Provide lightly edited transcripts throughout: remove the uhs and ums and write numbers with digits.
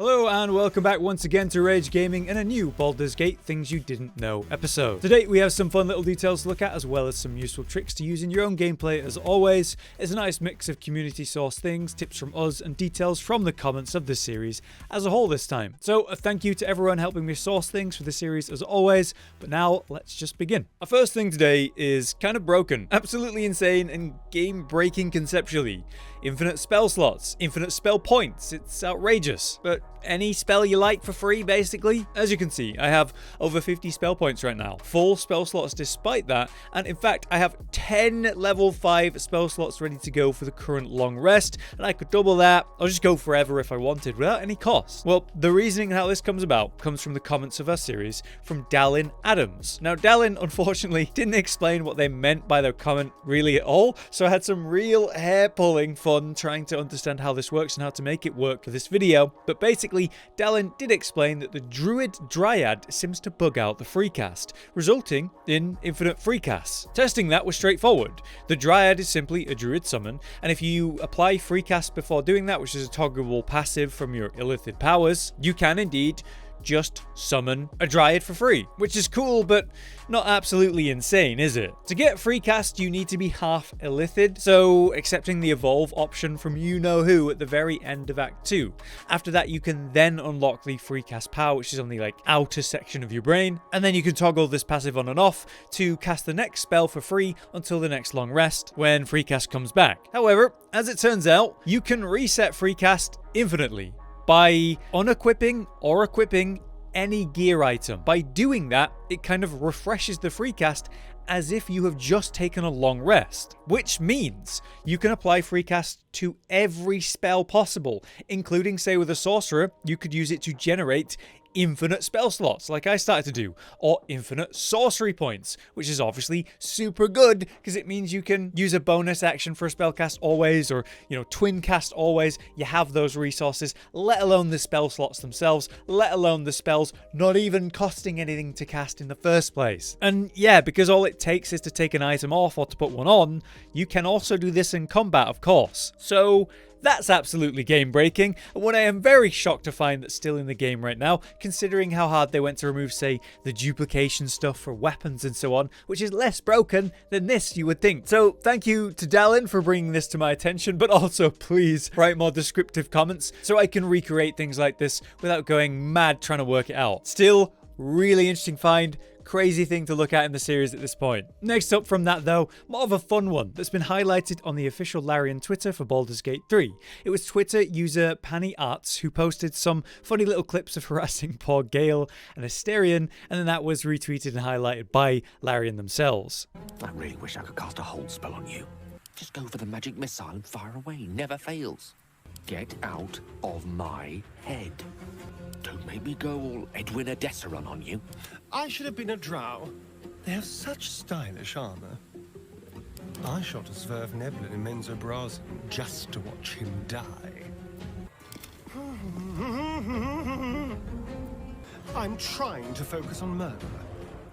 Hello and welcome back once again to Rage Gaming in a new Baldurs Gate Things You Didn't Know episode. Today we have some fun little details to look at as well as some useful tricks to use in your own gameplay. As always, it's a nice mix of community source things, tips from us and details from the comments of this series as a whole this time. So a thank you to everyone helping me source things for the series as always, but now let's just begin. Our first thing today is kind of broken, absolutely insane and game breaking conceptually. Infinite spell slots, infinite spell points, it's outrageous, but any spell you like for free basically. As you can see, I have over 50 spell points right now, full spell slots despite that, and in fact I have 10 level 5 spell slots ready to go for the current long rest, and I could double that or just go forever if I wanted without any cost. Well, the reasoning how this comes about comes from the comments of our series from Dallin Adams. Now Dallin unfortunately didn't explain what they meant by their comment really at all, so I had some real hair pulling fun trying to understand how this works and how to make it work for this video, but basically Dallin did explain that the Druid Dryad seems to bug out the freecast, resulting in infinite freecasts. Testing that was straightforward. The Dryad is simply a Druid summon, and if you apply freecast before doing that, which is a toggleable passive from your illithid powers, you can indeed just summon a Dryad for free, which is cool, but not absolutely insane, is it? To get freecast, you need to be half illithid, so accepting the evolve option from you-know-who at the very end of Act 2. After that, you can then unlock the freecast power, which is on the outer section of your brain, and then you can toggle this passive on and off to cast the next spell for free until the next long rest, when freecast comes back. However, as it turns out, you can reset freecast infinitely by unequipping or equipping any gear item. By doing that, it kind of refreshes the freecast as if you have just taken a long rest, which means you can apply freecast to every spell possible, including, say, with a sorcerer, you could use it to generate infinite spell slots like I started to do, or infinite sorcery points, which is obviously super good because it means you can use a bonus action for a spell cast always, or twin cast always. You have those resources, let alone the spell slots themselves, let alone the spells not even costing anything to cast in the first place. And yeah, because all it takes is to take an item off or to put one on, you can also do this in combat, of course. So that's absolutely game breaking, and one I am very shocked to find that's still in the game right now, considering how hard they went to remove, say, the duplication stuff for weapons and so on, which is less broken than this, you would think. So thank you to Dallin for bringing this to my attention, but also please write more descriptive comments so I can recreate things like this without going mad trying to work it out. Still, really interesting find. Crazy thing to look at in the series at this point. Next up from that though, more of a fun one that's been highlighted on the official Larian Twitter for Baldurs Gate 3. It was Twitter user Panny Arts who posted some funny little clips of harassing poor Gale and Asterion, and then that was retweeted and highlighted by Larian themselves. I really wish I could cast a hold spell on you. Just go for the magic missile and fire away, never fails. Get out of my head. Don't make me go all Edwin Odessaron on you. I should have been a drow. They have such stylish armor. I shot a Swerve Neblin in Menzo Bras just to watch him die. I'm trying to focus on murder.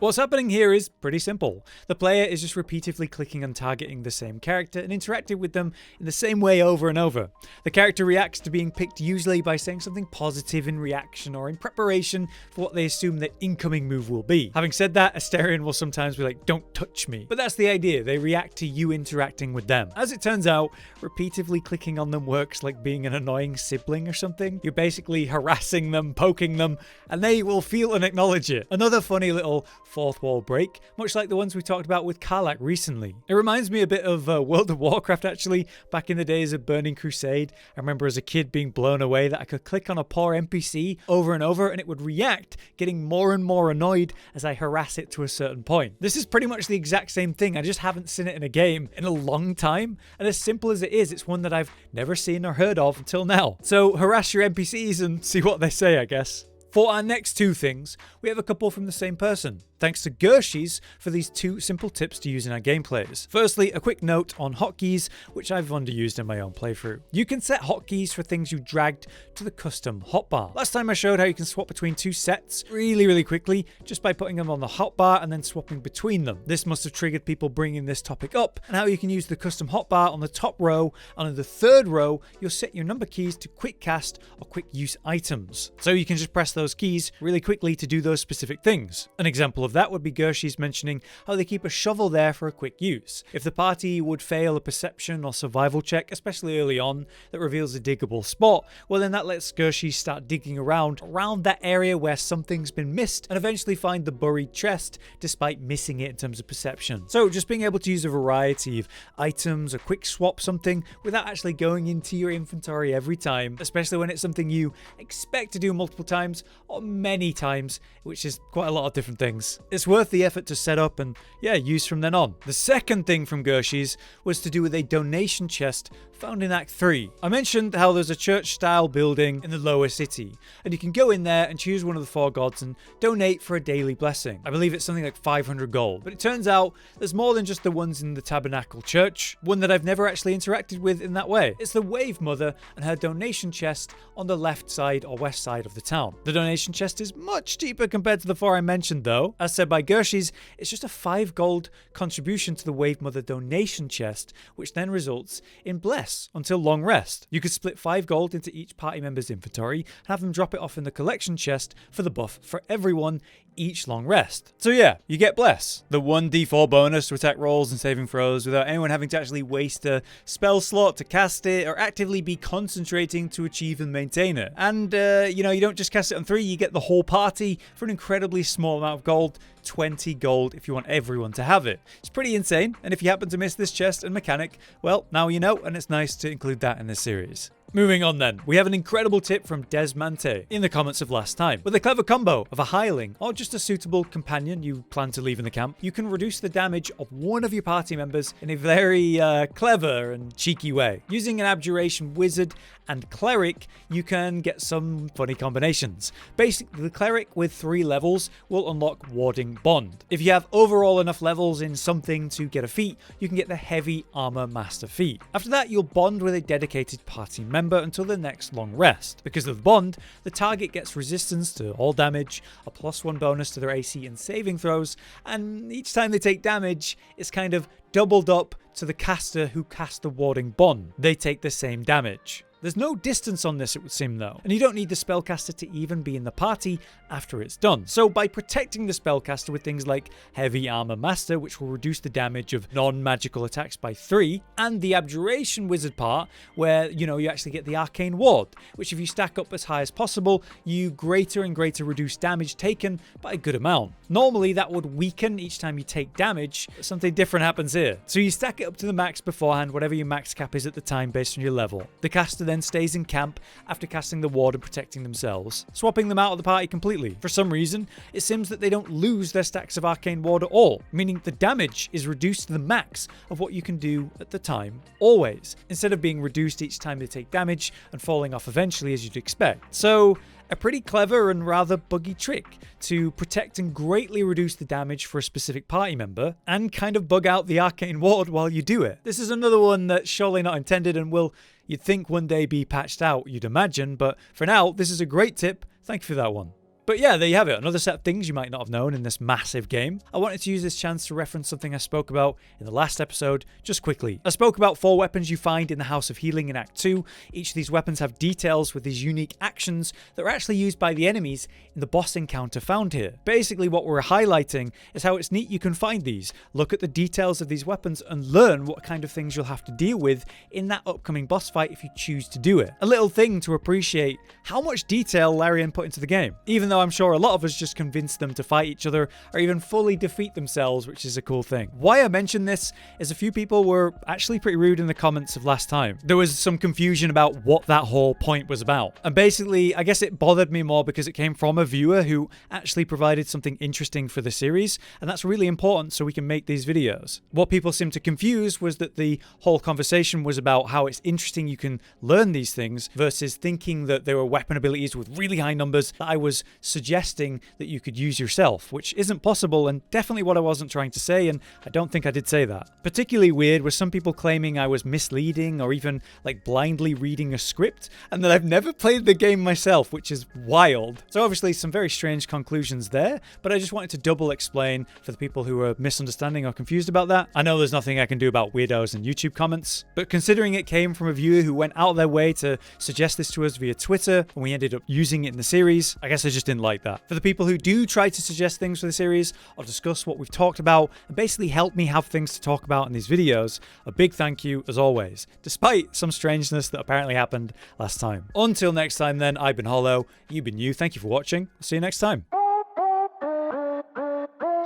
What's happening here is pretty simple. The player is just repeatedly clicking and targeting the same character and interacting with them in the same way over and over. The character reacts to being picked usually by saying something positive in reaction or in preparation for what they assume their incoming move will be. Having said that, Asterion will sometimes be like, "Don't touch me." But that's the idea, they react to you interacting with them. As it turns out, repeatedly clicking on them works like being an annoying sibling or something. You're basically harassing them, poking them, and they will feel and acknowledge it. Another funny little fourth wall break, much like the ones we talked about with Karlach recently. It reminds me a bit of World of Warcraft actually, back in the days of Burning Crusade. I remember as a kid being blown away that I could click on a poor NPC over and over and it would react, getting more and more annoyed as I harass it to a certain point. This is pretty much the exact same thing, I just haven't seen it in a game in a long time, and as simple as it is, it's one that I've never seen or heard of until now. So harass your NPCs and see what they say, I guess. For our next two things, we have a couple from the same person. thanks to Gershie's for these 2 simple tips to use in our gameplays. Firstly, a quick note on hotkeys, which I've underused in my own playthrough. You can set hotkeys for things you dragged to the custom hotbar. Last time I showed how you can swap between 2 sets really quickly just by putting them on the hotbar and then swapping between them. This must have triggered people bringing this topic up, and how you can use the custom hotbar on the top row, and on the 3rd row you'll set your number keys to quick cast or quick use items. So you can just press those keys really quickly to do those specific things. An example of that would be Gershie's mentioning how they keep a shovel there for a quick use. If the party would fail a perception or survival check, especially early on, that reveals a diggable spot, well then that lets Gershie start digging around that area where something's been missed and eventually find the buried chest despite missing it in terms of perception. So just being able to use a variety of items or quick swap something without actually going into your inventory every time, especially when it's something you expect to do multiple times or many times, which is quite a lot of different things. It's worth the effort to set up and use from then on. The second thing from Gershie's was to do with a donation chest found in Act 3. I mentioned how there's a church style building in the lower city, and you can go in there and choose one of the 4 gods and donate for a daily blessing. I believe it's something like 500 gold, but it turns out there's more than just the ones in the Tabernacle Church, one that I've never actually interacted with in that way. It's the wavemother and her donation chest on the left side or west side of the town. The donation chest is much cheaper compared to the 4 I mentioned though. As said by Gershie's, it's just a 5 gold contribution to the wavemother donation chest, which then results in bless until long rest. You could split 5 gold into each party member's inventory and have them drop it off in the collection chest for the buff for everyone each long rest. So yeah, you get bless, the 1d4 bonus to attack rolls and saving throws without anyone having to actually waste a spell slot to cast it or actively be concentrating to achieve and maintain it. And you don't just cast it on 3, you get the whole party for an incredibly small amount of gold, 20 gold if you want everyone to have it. It's pretty insane, and if you happen to miss this chest and mechanic, well, now you know, and it's nice to include that in this series. Moving on then, we have an incredible tip from Desmante in the comments of last time. With a clever combo of a hireling or just a suitable companion you plan to leave in the camp, you can reduce the damage of one of your party members in a very clever and cheeky way. Using an abjuration wizard and cleric, you can get some funny combinations. Basically, the cleric with 3 levels will unlock warding bond. If you have overall enough levels in something to get a feat, you can get the heavy armor master feat. After that, you'll bond with a dedicated party member until the next long rest. Because of the bond, the target gets resistance to all damage, a +1 bonus to their AC and saving throws, and each time they take damage, it's kind of doubled up to the caster who cast the warding bond. They take the same damage. There's no distance on this, it would seem though, and you don't need the spellcaster to even be in the party after it's done. So by protecting the spellcaster with things like Heavy Armor Master, which will reduce the damage of non-magical attacks by 3, and the Abjuration Wizard part, where, you actually get the Arcane Ward, which if you stack up as high as possible, you greater and greater reduce damage taken by a good amount. Normally that would weaken each time you take damage, but something different happens here. So you stack it up to the max beforehand, whatever your max cap is at the time based on your level. The caster then stays in camp after casting the ward and protecting themselves, swapping them out of the party completely. For some reason, it seems that they don't lose their stacks of arcane ward at all, meaning the damage is reduced to the max of what you can do at the time, always, instead of being reduced each time they take damage and falling off eventually as you'd expect. So, a pretty clever and rather buggy trick to protect and greatly reduce the damage for a specific party member and kind of bug out the arcane ward while you do it. This is another one that's surely not intended and will, you'd think, one day be patched out, you'd imagine, but for now, this is a great tip. Thank you for that one. But yeah, there you have it. Another set of things you might not have known in this massive game. I wanted to use this chance to reference something I spoke about in the last episode, just quickly. I spoke about 4 weapons you find in the House of Healing in Act 2. Each of these weapons have details with these unique actions that are actually used by the enemies in the boss encounter found here. Basically, what we're highlighting is how it's neat you can find these, look at the details of these weapons, and learn what kind of things you'll have to deal with in that upcoming boss fight if you choose to do it. A little thing to appreciate how much detail Larian put into the game, even though I'm sure a lot of us just convince them to fight each other or even fully defeat themselves, which is a cool thing. Why I mention this is a few people were actually pretty rude in the comments of last time. There was some confusion about what that whole point was about. And basically, I guess it bothered me more because it came from a viewer who actually provided something interesting for the series, and that's really important so we can make these videos. What people seemed to confuse was that the whole conversation was about how it's interesting you can learn these things versus thinking that there were weapon abilities with really high numbers that I was suggesting that you could use yourself, which isn't possible and definitely what I wasn't trying to say, and I don't think I did say that. Particularly weird was some people claiming I was misleading or even like blindly reading a script, and that I've never played the game myself, which is wild. So obviously some very strange conclusions there, but I just wanted to double explain for the people who are misunderstanding or confused about that. I know there's nothing I can do about weirdos and YouTube comments, but considering it came from a viewer who went out of their way to suggest this to us via Twitter, and we ended up using it in the series, I guess I just didn't like that. For the people who do try to suggest things for the series or discuss what we've talked about and basically help me have things to talk about in these videos, a big thank you as always, despite some strangeness that apparently happened last time. Until next time then, I've been Hollow, you've been you, thank you for watching, see you next time.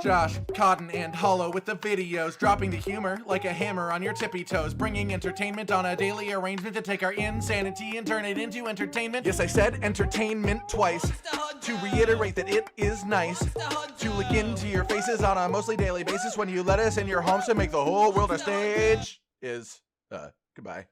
Josh, Cotton, and Hollow with the videos, dropping the humor like a hammer on your tippy toes, bringing entertainment on a daily arrangement to take our insanity and turn it into entertainment. Yes, I said entertainment twice, to reiterate that it is nice to look into your faces on a mostly daily basis when you let us in your homes to make the whole world a stage. Goodbye.